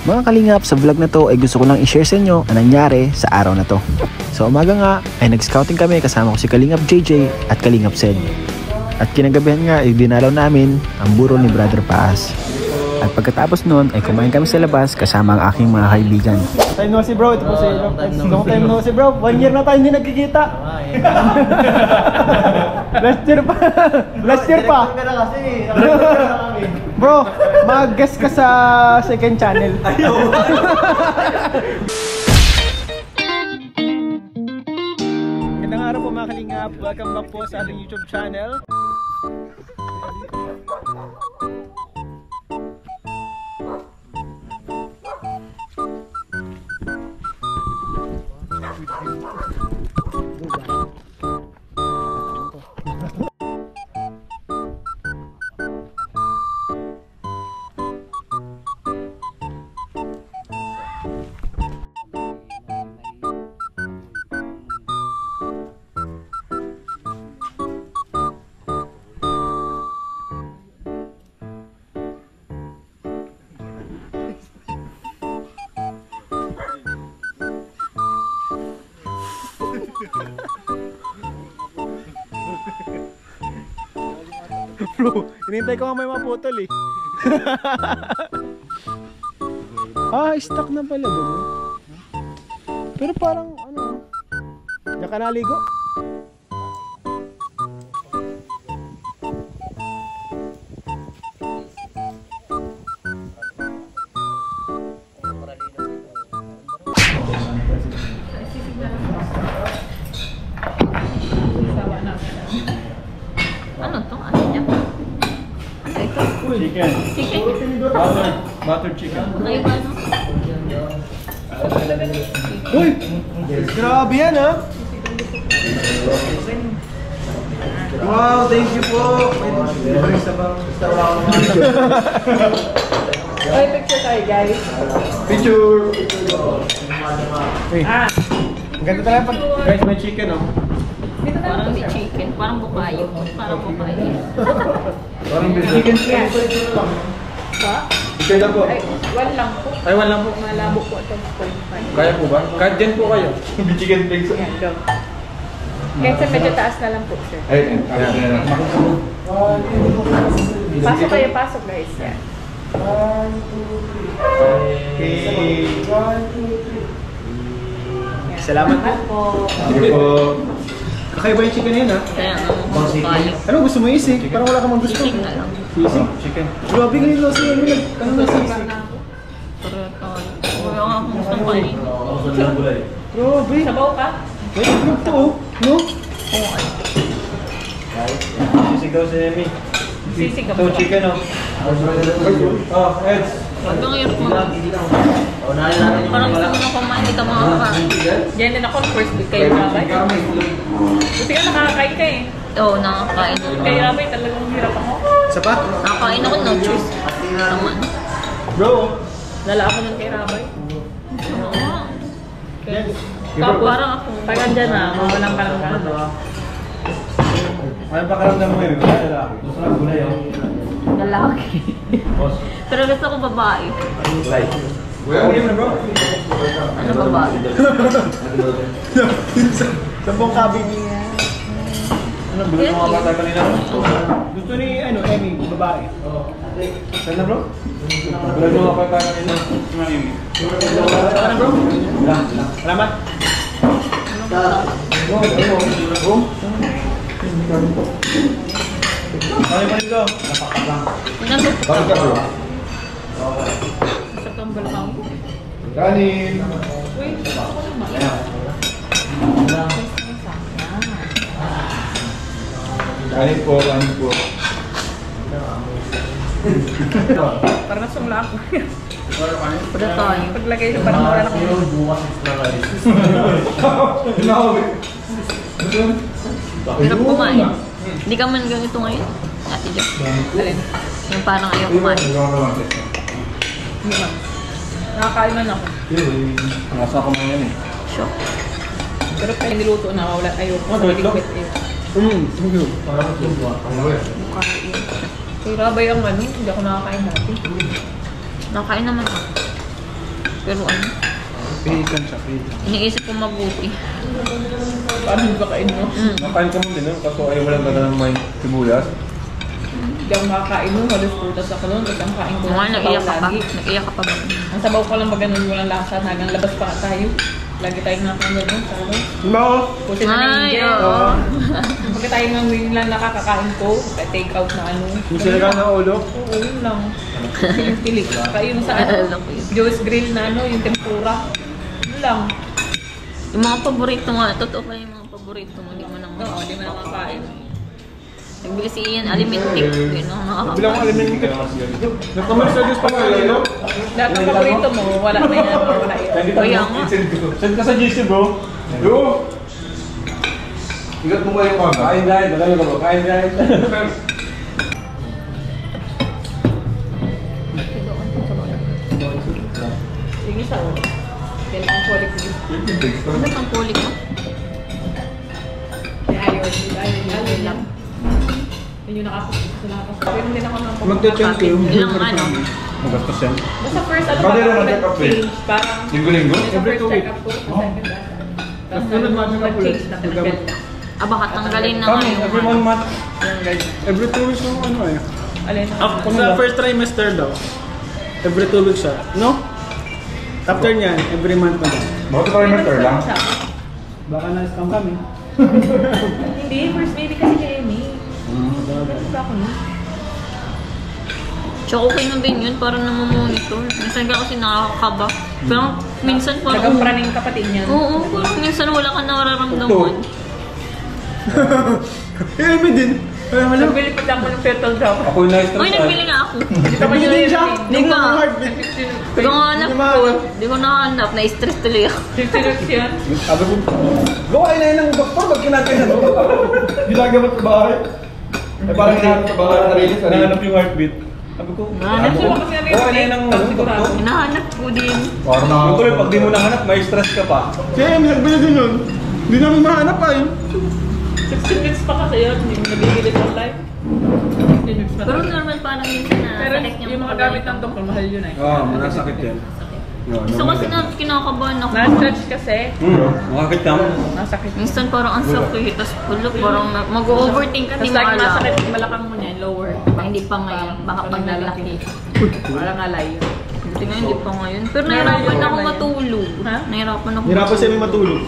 Mga kalingap, sa vlog na to ay gusto ko lang i-share sa inyo ang nangyari sa araw na to. Sa umaga nga ay nag-scouting kami kasama ko si Kalingap JJ at Kalingap Sed. At kinagabihan nga ay dinalaw namin ang burol ni Brother Paas. At pagkatapos nun ay kumain kami sa labas kasama ang aking mga kaibigan. Time no si bro, ito po si long time no si bro. 1 year na tayo hindi nagkikita. Last year pa. Last year pa. Bro, mag-guest ka sa second channel. Magandang araw po mga kalingap. Welcome back po sa ating YouTube channel. Bro, hinintay ko nga may maputol eh. Stuck na pala doon. Pero parang ano, diyan ka naligo? Ano to? Ano niya? Ano ito? Chicken. Chicken? Butter chicken. Ay, ano? Uy! Grabe yan ha! Wow, thank you po! Ay, picture tayo guys. Picture! Ang ganda talaga pag guys may chicken oh. Parang may chicken. Parang bukayo. Parang bukayo. Parang chicken chicken. Ba? Chicken lang po. Ay, one lang po. Ay, wala po. Malabo po ito. 0.5. Kaya po ba? Kahit dyan po kayo. Chicken flakes. Yan, go. Kaya medyo taas na lang po, sir. Ay, Pasok kayo, pasok guys. Yan. Salamat po. Sige po. Kakaiba yung chicken na yun ha? Kaya ano, bukayo. Ano gusto mo isig? Parang wala ka mang gusto. Chicken na lang. Sisig? Chicken. Grabe ngayon lang siya. Ano na sisig? Pero ito, wala nga akong gustong kainin. Grabe. Sabaw ka? Wait, group to oh. No? Oo, ano. Sisig daw si Emi. Sisig ka Ito po. chicken oh. Oh, Eds. Huwag kang hirap mo. Parang gusto mo na kumain, hindi ka makakain. Diyan din ako, first week kayo Rabay. Buti ka nakakain ka eh. Oo, nakakain ako. Kay Rabay talagang hirap ako. Isa pa? Nakakain ako, no choice. Tama. Bro. Lala ako nun kay Rabay. Oo nga. Parang ako. Pag andyan na, mawalang ka lang gano'n. Ano pa karamdam mo yun? Lalaki. Gusto na gulay oh. Lalaki. Pero gusto ko babae. Kuya, hindi mo na bro. Ano babae? Sampung kabin niya. Ano, bulot mga bata kanina? Gusto ni, Emi, babae. Saan na bro? Bulot mga bata kanina. Saan na bro? Salamat. Go. Ano pa nito? Napakabang. Nandun po. Bakit ka bro? Sa kambal ka mo. Kanin. Uy, gusto ko naman. Kanin po, kanin po. Parang nasumla ako. Pada tayo. Paglagay sa parang wala na ko. Hirap kumain. Hindi ka man ganito ngayon. Ate Jo. Alin? Yung parang ayaw kumain. Hindi man. Nakakain man ako. Nasa ako mo yan eh. Shock. Pero pag niluto na, wala ayoko. Nagigpit eh. Thank you. Kay Rabay ang ano, hindi ako nakakain dati. Nakakain naman ako. Pero ano, Pihikan siya, pihikan. iniisip ko mabuti. Paano hindi ba kain mo? Makain ka mo din nun, kaso ayaw mo lang ganda ng may sibuyas. Hindi ako makakain nun. Halos putas ako nun. Tapos ang kain ko Kung nga, ng nag-iyak ka sabaw pa. lagi. Nag-iyak ka pa ba? Ang sabaw ko lang ba ganun walang lasa. Hanggang labas pa tayo. Lagi tayong nakakain doon. Sabaw. Diba ako? Pusin na ng Ay, Angel. oo. Pagka tayo nga ngayon lang nakakakain ko. Take out na ano. Yung siligang na ulo. Oo, yun lang. Piling-piling. Saka yung sa ano. Joe's Grill na ano. Yung tempura. Yun lang. Yung mga paborito nga, totoo pa yung mga paborito mo, hindi mo nang Oo, hindi mo nakakain. Nagbili si Ian, alimentik. Hindi na Bilang nakakain. alimentik. Nagkamersa Diyos pa nga yun. Lahat ng paborito mo, wala na yan. Wala yan. Kaya nga. Send ka sa GC bro. Yo! Igat mo ba yung mga? Kain dahil, malayo ka ba? Kain dahil. Sige sa ulo. Kailangan ko ulit sige. Ano pang kulik mo? Ayaw lang. Yun yung nakapos. Pero hindi ako nang Magte-change kayo. Ilang ano? Magastos yan. Basta first ano Pwede parang naman check-up eh. nag-change. Parang Linggo-linggo? sa Every first 2 weeks. check-up ko. Sa second ata. Tapos Sunod mga check-up ulit. nag-change na tinanggal na. Ah, baka tanggalin na Kami, nga yung every 1 ano. month. Yung ganyan. Every 2 weeks yung ano eh. Alin? Kung sa first trimester daw, every 2 weeks siya, no? After niyan, every month na daw. Bakit parameter lang? Baka na-scam kami. Hindi, first baby kasi kay Amy. Ganun ba ako nun? Tsaka okay na din yun, parang namomonitor. Minsan ka kasi nakakakaba. Pero minsan parang... Nagampra ng kapatid niya. Oo, parang minsan wala ka nararamdaman. Eh, Amy din. Wala. Nagbili pa ako ng fetal drop. Ako yung na-stress. Uy, nagbili nga ako. Bili din siya. Hindi Yung nga. mga heartbeat. Hindi ko hanap ko. Hindi ko nahanap. Na-stress tuloy ako. 50 looks yan. Sabi ko, gawain na yun ng doktor, ba't kinakain na ginagamot sa bahay? Eh parang hinahanap sa bahay, hinahanap yung heartbeat. Sabi ko, Nahanap ko. Kasi ano yun, gawain na yun ng doktor. Hinahanap ko din. Yung tuloy, pag di mo nahanap, may stress ka pa. Si Amy, nagbili din yun. Hindi namin mahanap pa eh. 16 weeks pa kasi yun. Hindi mo nabibili sa life. 16 weeks pa. Pero normal parang minsan na Pero sakit niya yung mga gamit ng doktor, mahal yun eh. Oo, manasakit yan. Gusto kasi na kinakabahan ako. Na-stretch kasi. Makakit naman. Nasakit. Minsan parang ang sakit. Tapos ulok, parang mag-overthink ka. Tapos Hindi like makala. masakit yung balakang mo niya, lower. Hindi pa ngayon. Baka pag nalaki. Parang alay yun. Buti nga hindi pa ngayon. Pero nahirapan ako matulog. Ha? Nahirapan ako. Hirapan si Amy matulog.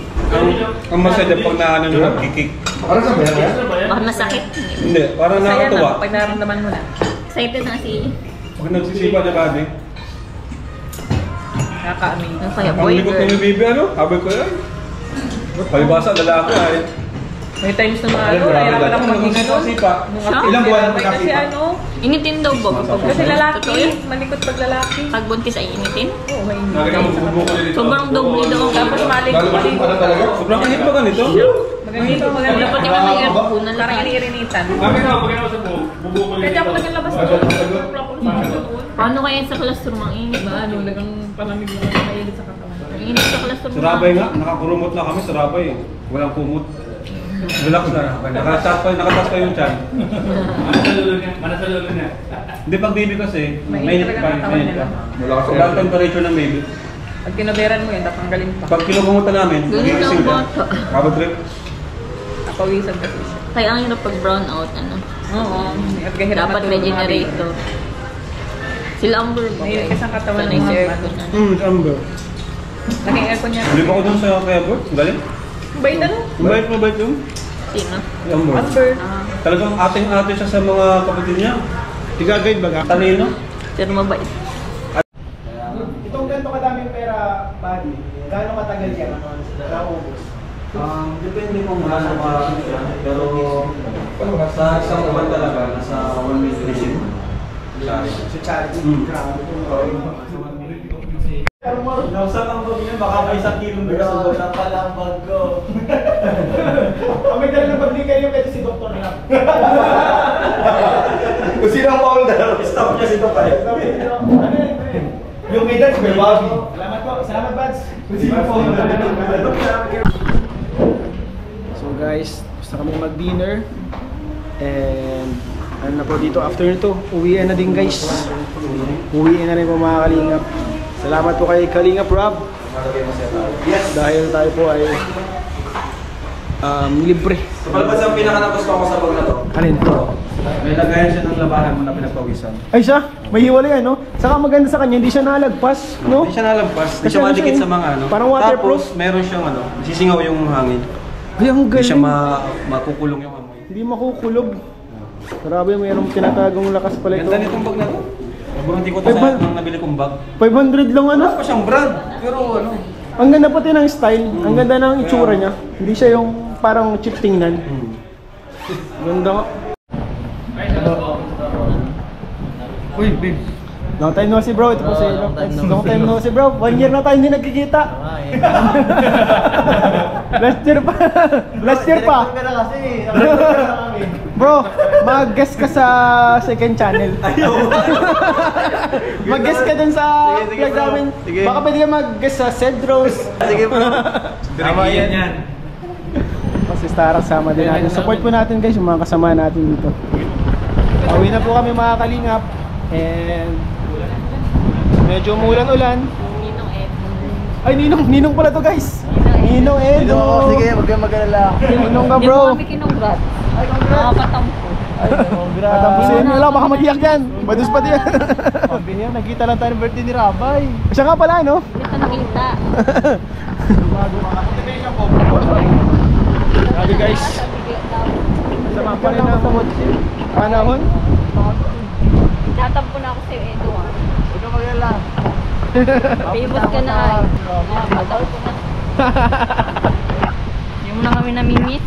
Ang masaya pag naano nyo, nagkikik. Parang sa bayan yan? Baka masakit. Hindi, parang Saya nakakatawa. na, pag naramdaman mo na. Excited na si... Pag nagsisipa na body, Nakaka-amazing. Ang kaya ang boy likot girl. ng baby, ano? Sabi ko yan. Palibasa, lalaki ay. May times na mga ano, nahirapan ako maging ano. Sipa. Nung Siya? Ilang buwan Kasi magkasipa? ano, Initin daw ba? kasi Totoo lalaki, yun? malikot pag lalaki. Pag buntis ay initin? Oo, may Lagi ka magbubukol dito. Sobrang doble daw. Tapos malik, Lalo ba malik. pa na talaga? Sobrang kahit pa ganito? Maganito, Wala maganito. pati ka ng aircon na Parang lakas. iniirinitan. Bakit ako pag sa bubukol Kaya ako naging labas ko. Paano kaya sa classroom ang init? Diba, ano, lagang palamig lang ang nakainit sa katawan. Ang init sa classroom. Sarabay nga, nakakurumot na kami, sarabay eh. Walang kumot. Relax na. Nakatas pa yung chan. Manasalulo niya. Hindi pag baby kasi, Mainit mainit talaga pa, ang katawan mainit niya. pa. Wala ang temperature ng baby. Pag kinoberan mo yun, tatanggalin pa. Pag kinukumutan namin, Ganun lang gigising ka. bata. Kabot trip. Napawisan kasi siya. Kaya ang hirap pag brown out, ano? Oo, at kahirap Dapat may matulog mga generator. Sila Amber ba? Mainit kasi ang katawan Sanay ng sa mga aircon, ano? Amber. Naging aircon niya. Hindi pa ako dun sa kaya bro, galing. Bait ano? Mabait yun. Sino? Yung bro. Amber. Talagang ating-ate siya sa mga kapatid niya. Tiga-guide baga. Talino. Pero mabait. Itong ganito kadaming pera, buddy, gaano katagal yan? Naubos. Depende kung gaano ka siya, pero sa isang buwan talaga, nasa 1 million. Sa charity. Grabe. Nausap ang bag niya, baka may 1 kilong bigas. Lang pala ang bag ko. May dala na bag ni kayo kasi si Dr. lang. Kung sino ang founder, stop niya si Topay. Yung may dance, may Bobby. Salamat po. Salamat, Bads. Kung sino ang founder. So guys, gusto kami mag-dinner. And ano na po dito, after nito, uwian na din guys. Uwian na rin po mga kalingap. Salamat po kay Kalingap Rob. Yes. Dahil tayo po ay libre. So, palabas ang pinaka-nagusto ko sa bag na to. Alin to? May lagayan siya ng labahan mo na pinagpawisan. Ay siya, may hiwalay no? Saka maganda sa kanya, hindi siya nalagpas, no? Hindi siya nalampas, hindi Kasi siya ano madikit siya, sa mga ano. parang waterproof. Tapos, meron siyang ano, sisingaw yung hangin. Ay, ang Hindi siya galing. makukulong yung amoy. Hindi makukulog. Grabe, mayroong tinatagong lakas pala ito. Ganda nitong bag na to. Sobrang hindi ko to sa nang nabili kong bag. 500 lang ano? Wala pa siyang brand, pero ano. Ang ganda pati ng style, ang ganda ng itsura niya. Hindi siya yung parang cheap tingnan. Ganda nga. Uy, babe. Long time no see bro, ito po si long time no see bro. 1 year na tayo hindi nagkikita. Last year pa. Last year pa. Bro, mag-guest ka sa second channel. Mag-guest ka dun sa vlog namin. Baka pwede ka mag-guest sa Cedros. Sige bro. Tama yan. Kasi Stara kasama din natin. Support po natin guys yung mga kasama natin dito. Pauwi na po kami mga kalingap. And medyo umulan-ulan. Ay, Ninong pala to guys. Ninong Edo. Sige, wag kang mag-alala. Ninong ka Hindi bro. mo kami kinongrat. Nakakatampo. Tapusin nyo lang, baka mag-iyak yan. Badus pati yan. Pambihira, nagkita lang tayo ng birthday ni Rabay. Siya nga pala, no? Hindi ka nakita. Grabe guys. Sama pa rin ang panahon. Tatampo na ako sa Edo. Huwag kang mag-alala. Famous ka na. Tatampo na. Hindi mo na kami namimiss.